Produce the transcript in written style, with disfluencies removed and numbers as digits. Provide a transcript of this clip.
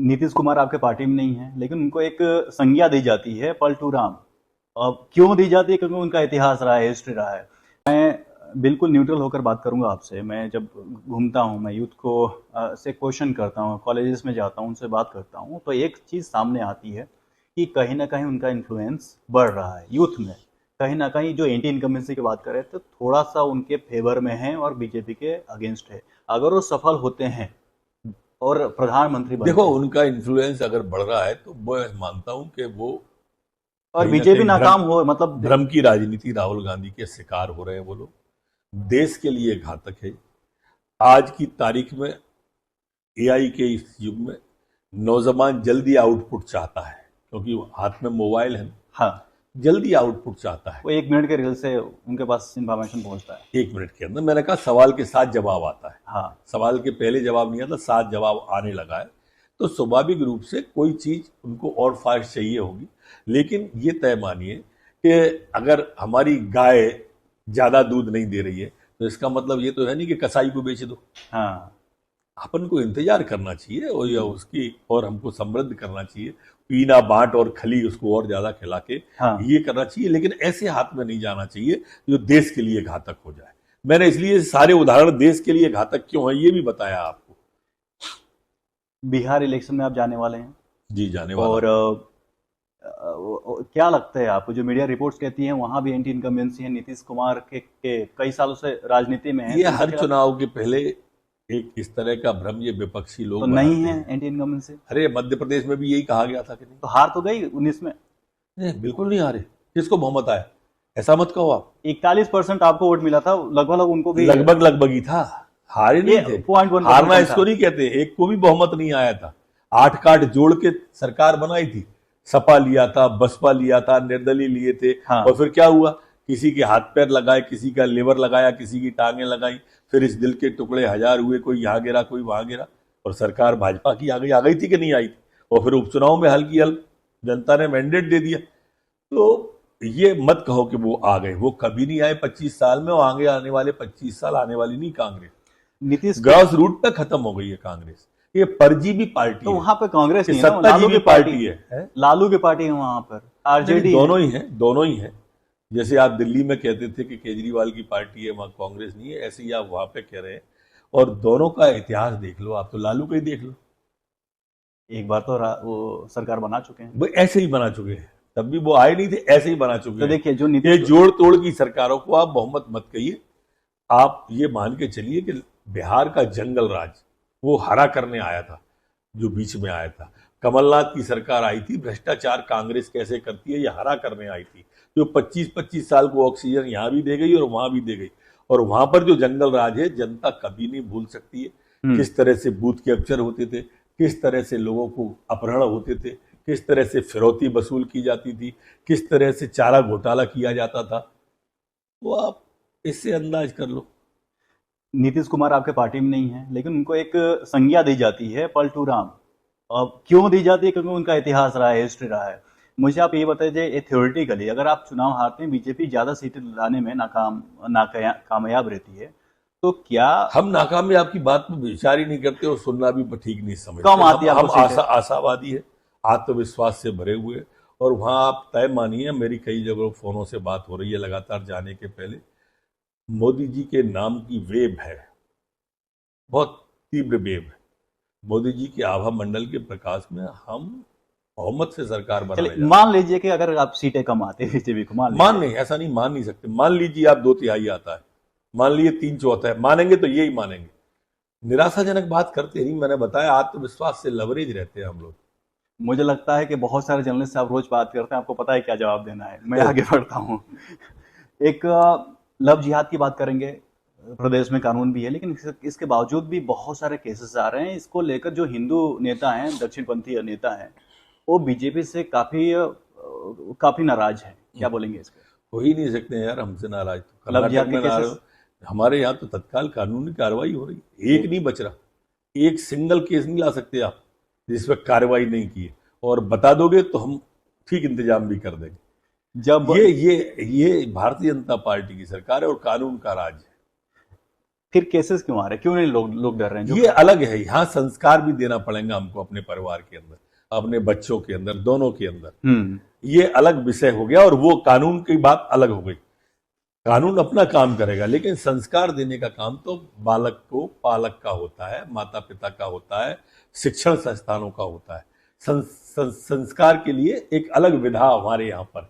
नीतीश कुमार आपके पार्टी में नहीं है, लेकिन उनको एक संज्ञा दी जाती है पलटू राम। अब क्यों दी जाती है? क्योंकि उनका इतिहास रहा है, हिस्ट्री रहा है। मैं बिल्कुल न्यूट्रल होकर बात करूंगा आपसे। मैं जब घूमता हूं, मैं यूथ को से क्वेश्चन करता हूं, कॉलेजेस में जाता हूं, उनसे बात करता हूं, तो एक चीज़ सामने आती है कि कहीं ना कहीं उनका इन्फ्लुएंस बढ़ रहा है यूथ में। कहीं ना कहीं जो एंटी इनकम्बेंसी की बात करें तो थोड़ा सा उनके फेवर में है और बीजेपी के अगेंस्ट है। अगर वो सफल होते हैं और प्रधानमंत्री देखो, बनते हैं उनका इन्फ्लुएंस अगर बढ़ रहा है तो मैं मानता हूं कि वो और कहीं ना बीजेपी कहीं भ्रम नाकाम हो, मतलब भ्रम की राजनीति, राहुल गांधी के शिकार हो रहे हैं वो लोग। देश के लिए घातक है। आज की तारीख में एआई के इस युग में नौजवान जल्दी आउटपुट चाहता है, क्योंकि वो हाथ में मोबाइल है, हाँ, जल्दी आउटपुट चाहता है। वो 1 मिनट के रील से उनके पास इंफॉर्मेशन पहुंचता है। 1 मिनट के अंदर, मैंने कहा, सवाल के साथ जवाब आता है। हाँ, सवाल के पहले जवाब नहीं आता, साथ जवाब आने लगा है। तो स्वाभाविक रूप से कोई चीज उनको और फास्ट चाहिए होगी। लेकिन ये तय मानिए कि अगर हमारी गाय ज्यादा दूध नहीं दे रही है तो इसका मतलब ये तो है नहीं कि कसाई को बेच दो। हाँ, अपन को इंतजार करना चाहिए और या उसकी और हमको समृद्ध करना चाहिए। पीना बांट और खली उसको और ज्यादा खिला के हाँ। ये करना चाहिए, लेकिन ऐसे हाथ में नहीं जाना चाहिए जो देश के लिए घातक हो जाए। मैंने इसलिए सारे उदाहरण देश के लिए घातक क्यों है ये भी बताया आपको। बिहार इलेक्शन में आप जाने वाले हैं जी, जाने वाला और हूं। क्या लगता है आपको? जो मीडिया रिपोर्ट्स कहती हैं वहां भी एंटी इनकम्बेंसी है, नीतीश कुमार के कई सालों से राजनीति में है, ये तो उनके हर खिलाफ चुनाव के पहले एक इस तरह का भ्रम ये विपक्षी तो लोग नहीं बनाते है हैं। Anti incumbency? अरे, मध्य प्रदेश में भी यही कहा गया था कि नहीं? तो हार तो गई 19 में। नहीं, बिल्कुल नहीं आ रहे। किसको बहुमत आया? ऐसा मत कहो आप। 41% आपको वोट मिला था, लगभग लगभग उनको भी। लगभग लगभग ही था। हारे ये नहीं थे। 0.1% हारना कम था। इसको नहीं कहते, एक को भी बहुमत नहीं आया था। आठ काठ जोड़ के सरकार बनाई थी। सपा लिया था, बसपा लिया था, निर्दलीय लिए थे। और हाँ, फिर क्या हुआ? किसी के हाथ पैर लगाए, किसी का लिवर लगाया, किसी की टांगें लगाई। फिर इस दिल के टुकड़े हजार हुए, कोई यहाँ गिरा, कोई वहां गिरा। और सरकार भाजपा की आ गई थी कि नहीं आई थी? और फिर उपचुनाव में हल्की हल्क जनता ने मैंडेट दे दिया। तो ये मत कहो कि वो आ गए, वो कभी नहीं आए 25 साल में। और आगे आने वाले 25 साल आने वाली नहीं कांग्रेस। नीतीश ग्रास रूट पे खत्म हो गई है कांग्रेस। ये परजीवी पार्टी तो है, वहां पे कांग्रेस ये नहीं है ना, लालू सत्ताजीवी की पार्टी। पार्टी है? लालू की पार्टी है वहां पर, नहीं, आरजेडी है। दोनों ही है, दोनों ही है। जैसे आप दिल्ली में कहते थे कि केजरीवाल की पार्टी है, वहां कांग्रेस नहीं है, ऐसे ही आप वहां पे कह रहे हैं। और दोनों का इतिहास देख लो, आप तो लालू का ही देख लो। एक बार तो वो सरकार बना चुके हैं। वो ऐसे ही बना चुके हैं। तब भी वो आए नहीं थे, ऐसे ही बना चुके तो हैं। देखिए, जो ये नीतीश जोड़ तोड़ की सरकारों को आप बहुमत मत कहिए। आप ये मान के चलिए कि बिहार का जंगल राज वो हरा करने आया था, जो बीच में आया था। कमलनाथ की सरकार आई थी, भ्रष्टाचार कांग्रेस कैसे करती है ये हरा करने आई थी। जो 25-25 साल को ऑक्सीजन यहां भी दे गई और वहां भी दे गई। और वहां पर जो जंगल राज है, जनता कभी नहीं भूल सकती है। हम्म। किस तरह से बूथ कैप्चर होते थे, किस तरह से लोगों को अपहरण होते थे, किस तरह से फिरौती वसूल की जाती थी, किस तरह से चारा घोटाला किया जाता था। वो आप इससे अंदाज कर लो। नीतीश कुमार आपके पार्टी में नहीं है, लेकिन उनको एक संज्ञा दी जाती है पलटू राम। अब क्यों दी जाती है? क्योंकि उनका इतिहास रहा है, हिस्ट्री रहा है। मुझे आप ये बताइए, थ्योरेटिकली अगर आप चुनाव हारते हैं, बीजेपी ज्यादा सीटें लाने में कामयाब रहती है, तो क्या हम नाकामयाब की बात में विचार ही नहीं करते और सुनना भी ठीक नहीं समझते। कम आती है आपको हम सीटें? आशावादी है, आत्मविश्वास से भरे हुए। और वहां आप तय मानिए, मेरी कई जगह फोनों से बात हो रही है लगातार जाने के पहले। मोदी जी के नाम की वेव है, बहुत तीव्र वेव है। मोदी जी के आभा मंडल के प्रकाश में हम बहुमत से सरकार बनाने चलिए, जा रहे मान लीजिए कि अगर आप सीटें कम आते हैं बीजेपी को, मान हैं। लीजिए। नहीं, ऐसा नहीं मान नहीं सकते। मान लीजिए आप 2/3 आता है, मान लीजिए 3/4 है, मानेंगे तो यही मानेंगे। निराशाजनक बात करते नहीं, मैंने बताया आत्मविश्वास से लवरेज रहते हैं हम लोग। मुझे लगता है कि बहुत सारे जर्नलिस्ट से आप रोज बात करते हैं, आपको पता है क्या जवाब देना है। मैं आगे बढ़ता हूँ। एक लव जिहाद की बात करेंगे। प्रदेश में कानून भी है, लेकिन इसके बावजूद भी बहुत सारे केसेस आ रहे हैं। इसको लेकर जो हिंदू नेता हैं, दक्षिणपंथी नेता हैं, वो बीजेपी से काफी नाराज हैं। क्या बोलेंगे इस पे? हो ही नहीं सकते यार हमसे नाराज। तो लव कर्नाटक जिहाद के में नाराज, केसेस। हमारे यहाँ तो तत्काल कानूनी कार्रवाई हो रही है। एक नहीं बच रहा, एक सिंगल केस नहीं ला सकते आप जिस पर कार्रवाई नहीं की है। और बता दोगे तो हम ठीक इंतजाम भी कर देंगे। जब ये भारतीय जनता पार्टी की सरकार है और कानून का राज है। फिर केसेस क्यों आ रहे हैं, क्यों नहीं लोग डर रहे हैं? ये अलग है, यहाँ संस्कार भी देना पड़ेगा हमको अपने परिवार के अंदर, अपने बच्चों के अंदर, दोनों के अंदर। ये अलग विषय हो गया और वो कानून की बात अलग हो गई। कानून अपना काम करेगा, लेकिन संस्कार देने का काम तो बालक को पालक का होता है, माता पिता का होता है, शिक्षण संस्थानों का होता है। संस्कार के लिए एक अलग विधा हमारे यहाँ पर